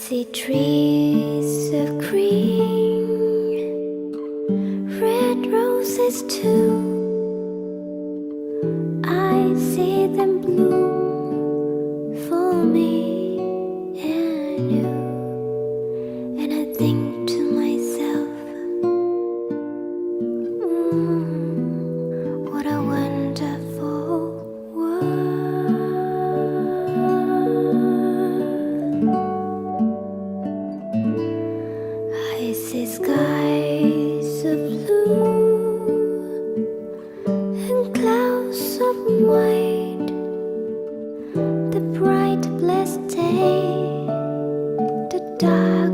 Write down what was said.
see trees of green, red roses too. I see them bloom for me and you, and I think to myself, what a wonderful world. I see skies of blue and clouds of white, the bright blessed day, the dark